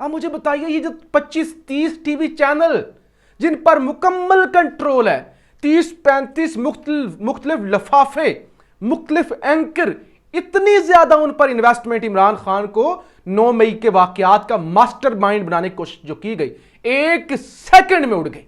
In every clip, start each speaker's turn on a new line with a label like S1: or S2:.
S1: آپ مجھے بتائیے یہ جو 25-30 ٹی وی چینل جن پر مکمل کنٹرول ہے، 30-35 مختلف لفافے، مختلف اینکر، اتنی زیادہ ان پر انویسٹمنٹ عمران خان کو 9 مئی کے واقعات کا ماسٹر مائنڈ بنانے کی کوشش جو کی گئی، ایک سیکنڈ میں اڑ گئی،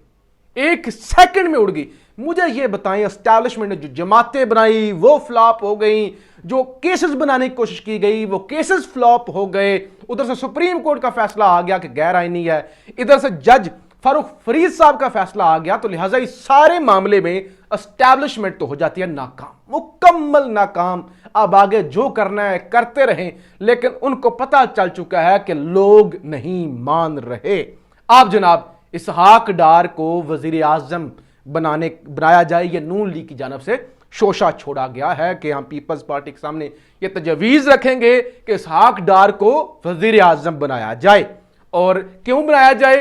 S1: ایک سیکنڈ میں اڑ گئی۔ مجھے یہ بتائیں اسٹیبلشمنٹ نے جو جماعتیں بنائی وہ فلاپ ہو گئیں، جو کیسز بنانے کی کوشش کی گئی وہ کیسز فلاپ ہو گئے، ادھر سے سپریم کورٹ کا فیصلہ آ گیا کہ غیر آئینی ہے، ادھر سے جج فاروق فرید صاحب کا فیصلہ آ گیا، تو لہٰذا اس سارے معاملے میں اسٹیبلشمنٹ تو ہو جاتی ہے ناکام، مکمل ناکام۔ اب آگے جو کرنا ہے کرتے رہیں، لیکن ان کو پتہ چل چکا ہے کہ لوگ نہیں مان رہے۔ آپ جناب اسحاق ڈار کو وزیر اعظم بنایا جائے، یہ نون لیگ کی جانب سے شوشہ چھوڑا گیا ہے کہ ہم پیپلز پارٹی کے سامنے یہ تجویز رکھیں گے کہ اسحاق ڈار کو وزیر اعظم بنایا جائے۔ اور کیوں بنایا جائے؟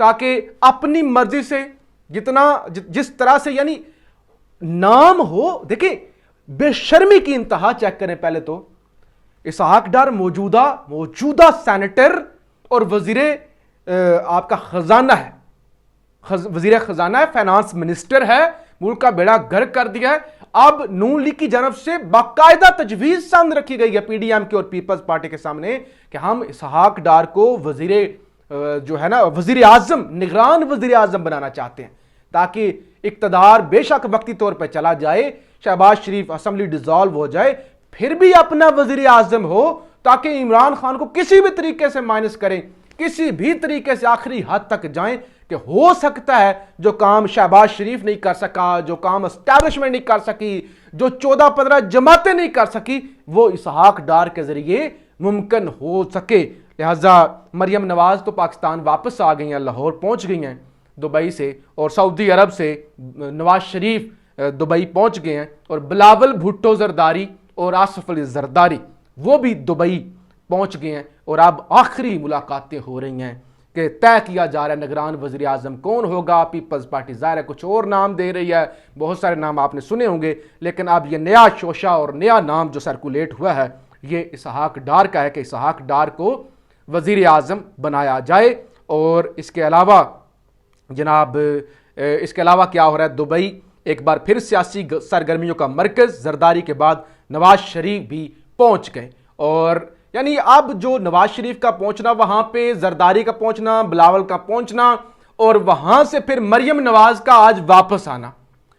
S1: تاکہ اپنی مرضی سے جس طرح سے یعنی نام ہو، دیکھیں بے شرمی کی انتہا چیک کریں۔ پہلے تو اسحاق ڈار موجودہ سینیٹر اور وزیر آپ کا خزانہ ہے، وزیر خزانہ ہے، فائنانس منسٹر ہے، ملک کا بیڑا گرک کر دیا ہے۔ اب نون لیگ کی جانب سے باقاعدہ تجویز سامنے رکھی گئی ہے پی ڈی ایم کی اور پیپلز پارٹی کے سامنے کہ ہم اسحاق ڈار کو وزیر اعظم، نگران وزیر اعظم بنانا چاہتے ہیں، تاکہ اقتدار بے شک وقتی طور پہ چلا جائے، شہباز شریف اسمبلی ڈیزالو ہو جائے، پھر بھی اپنا وزیر اعظم ہو، تاکہ عمران خان کو کسی بھی طریقے سے مائنس کریں، کسی بھی طریقے سے آخری حد تک جائیں کہ ہو سکتا ہے جو کام شہباز شریف نہیں کر سکا، جو کام اسٹیبلشمنٹ نہیں کر سکی، جو 14-15 جماعتیں نہیں کر سکی، وہ اسحاق ڈار کے ذریعے ممکن ہو سکے۔ لہٰذا مریم نواز تو پاکستان واپس آ گئی ہیں، لاہور پہنچ گئی ہیں دبئی سے، اور سعودی عرب سے نواز شریف دبئی پہنچ گئے ہیں، اور بلاول بھٹو زرداری اور آصف علی زرداری وہ بھی دبئی پہنچ گئے ہیں، اور اب آخری ملاقاتیں ہو رہی ہیں کہ طے کیا جا رہا ہے نگران وزیر اعظم کون ہوگا۔ پیپلز پارٹی ظاہر ہے کچھ اور نام دے رہی ہے، بہت سارے نام آپ نے سنے ہوں گے، لیکن اب یہ نیا شوشہ اور نیا نام جو سرکولیٹ ہوا ہے یہ اسحاق ڈار کا ہے کہ اسحاق ڈار کو وزیر اعظم بنایا جائے۔ اور اس کے علاوہ جناب کیا ہو رہا ہے؟ دبئی ایک بار پھر سیاسی سرگرمیوں کا مرکز، زرداری کے بعد نواز شریف بھی پہنچ گئے، اور یعنی اب جو نواز شریف کا پہنچنا، وہاں پہ زرداری کا پہنچنا، بلاول کا پہنچنا، اور وہاں سے پھر مریم نواز کا آج واپس آنا،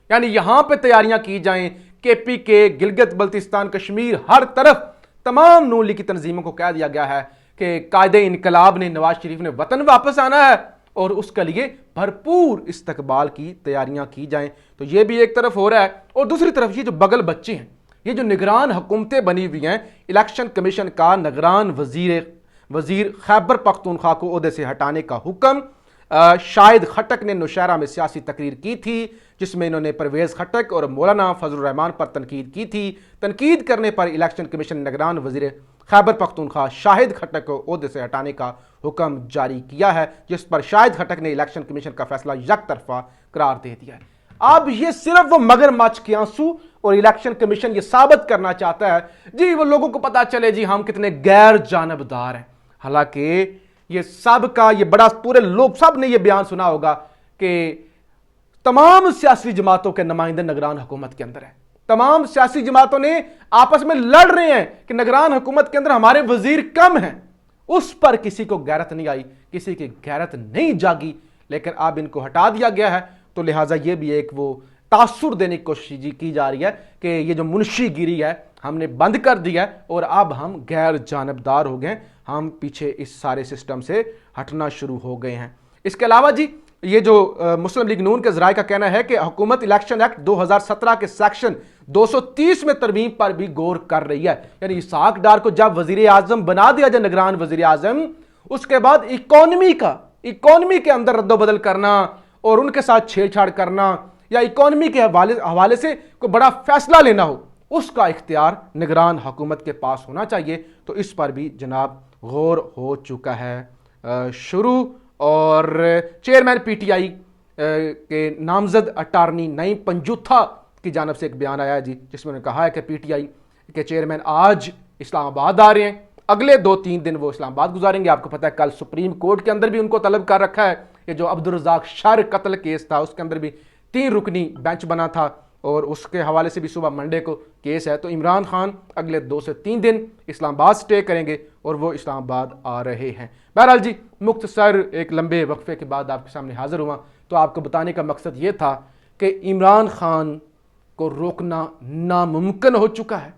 S1: یعنی یہاں پہ تیاریاں کی جائیں۔ کے پی کے، گلگت بلتستان، کشمیر، ہر طرف تمام نون لیگ کی تنظیموں کو کہہ دیا گیا ہے کہ قائد انقلاب نے، نواز شریف نے وطن واپس آنا ہے، اور اس کے لیے بھرپور استقبال کی تیاریاں کی جائیں۔ تو یہ بھی ایک طرف ہو رہا ہے، اور دوسری طرف یہ جو بغل بچے ہیں، یہ جو نگران حکومتیں بنی ہوئی ہیں، الیکشن کمیشن کا نگران وزیر خیبر پختونخوا کو عہدے سے ہٹانے کا حکم، شاہد خٹک نے نوشہرہ میں سیاسی تقریر کی تھی جس میں انہوں نے پرویز خٹک اور مولانا فضل الرحمان پر تنقید کی تھی۔ تنقید کرنے پر الیکشن کمیشن نگران وزیر خیبر پختونخوا شاہد خٹک کو عہدے سے ہٹانے کا حکم جاری کیا ہے، جس پر شاہد خٹک نے الیکشن کمیشن کا فیصلہ یک طرفہ قرار دے دیا ہے۔ اب یہ صرف وہ مگر مچ کے آنسو، اور الیکشن کمیشن یہ ثابت کرنا چاہتا ہے جی وہ لوگوں کو پتا چلے جی ہم کتنے غیر جانبدار ہیں، حالانکہ یہ سب کا یہ بڑا پورے لوگ سب نے یہ بیان سنا ہوگا کہ تمام سیاسی جماعتوں کے نمائندے نگران حکومت کے اندر ہیں، تمام سیاسی جماعتوں نے آپس میں لڑ رہے ہیں کہ نگران حکومت کے اندر ہمارے وزیر کم ہیں، اس پر کسی کو غیرت نہیں آئی، کسی کی غیرت نہیں جاگی، لیکن اب ان کو ہٹا دیا گیا ہے۔ تو لہٰذا یہ بھی ایک وہ تاثر دینے کی کوشش کی جا رہی ہے کہ یہ جو منشی گیری ہے ہم نے بند کر دیا ہے، اور اب ہم غیر جانبدار ہو گئے ہیں، ہم پیچھے اس سارے سسٹم سے ہٹنا شروع ہو گئے ہیں۔ اس کے علاوہ جی یہ جو مسلم لیگ نون کے ذرائع کا کہنا ہے کہ حکومت الیکشن ایکٹ 2017 کے سیکشن 230 میں ترمیم پر بھی غور کر رہی ہے، یعنی اسحاق ڈار کو جب وزیر اعظم بنا دیا جائے نگران وزیر اعظم، اس کے بعد اکانومی کے اندر رد و بدل کرنا اور ان کے ساتھ چھیڑ چھاڑ کرنا، یا اکانومی کے حوالے سے کوئی بڑا فیصلہ لینا ہو، اس کا اختیار نگران حکومت کے پاس ہونا چاہیے۔ تو اس پر بھی جناب غور ہو چکا ہے شروع۔ اور چیئرمین پی ٹی آئی کے نامزد اٹارنی نعیم پنجوتھا کی جانب سے ایک بیان آیا ہے جی، جس میں انہوں نے کہا ہے کہ پی ٹی آئی کے چیئرمین آج اسلام آباد آ رہے ہیں، اگلے 2-3 دن وہ اسلام آباد گزاریں گے. آپ کو پتہ ہے کل سپریم کورٹ کے اندر بھی ان کو طلب کر رکھا ہے. یہ جو عبدالرزاق شر قتل کیس تھا اس کے اندر بھی 3 رکنی بینچ بنا تھا اور اس کے حوالے سے بھی صبح منڈے کو کیس ہے. تو عمران خان اگلے 2 سے 3 دن اسلام آباد سٹے کریں گے اور وہ اسلام آباد آ رہے ہیں. بہرحال جی مختصر ایک لمبے وقفے کے بعد آپ کے سامنے حاضر ہوا. تو آپ کو بتانے کا مقصد یہ تھا کہ عمران خان کو روکنا ناممکن ہو چکا ہے.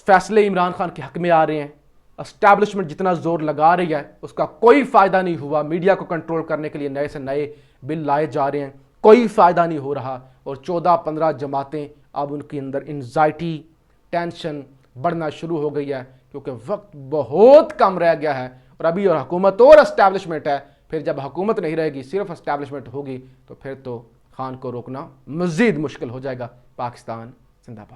S1: فیصلے عمران خان کے حق میں آ رہے ہیں. اسٹیبلشمنٹ جتنا زور لگا رہی ہے اس کا کوئی فائدہ نہیں ہوا. میڈیا کو کنٹرول کرنے کے لیے نئے سے نئے بل لائے جا رہے ہیں, کوئی فائدہ نہیں ہو رہا. اور 14-15 جماعتیں اب ان کے اندر انزائٹی ٹینشن بڑھنا شروع ہو گئی ہے کیونکہ وقت بہت کم رہ گیا ہے. اور ابھی اور حکومت اور اسٹیبلشمنٹ ہے. پھر جب حکومت نہیں رہے گی صرف اسٹیبلشمنٹ ہوگی تو پھر تو خان کو روکنا مزید مشکل ہو جائے گا. پاکستان زندہ باد.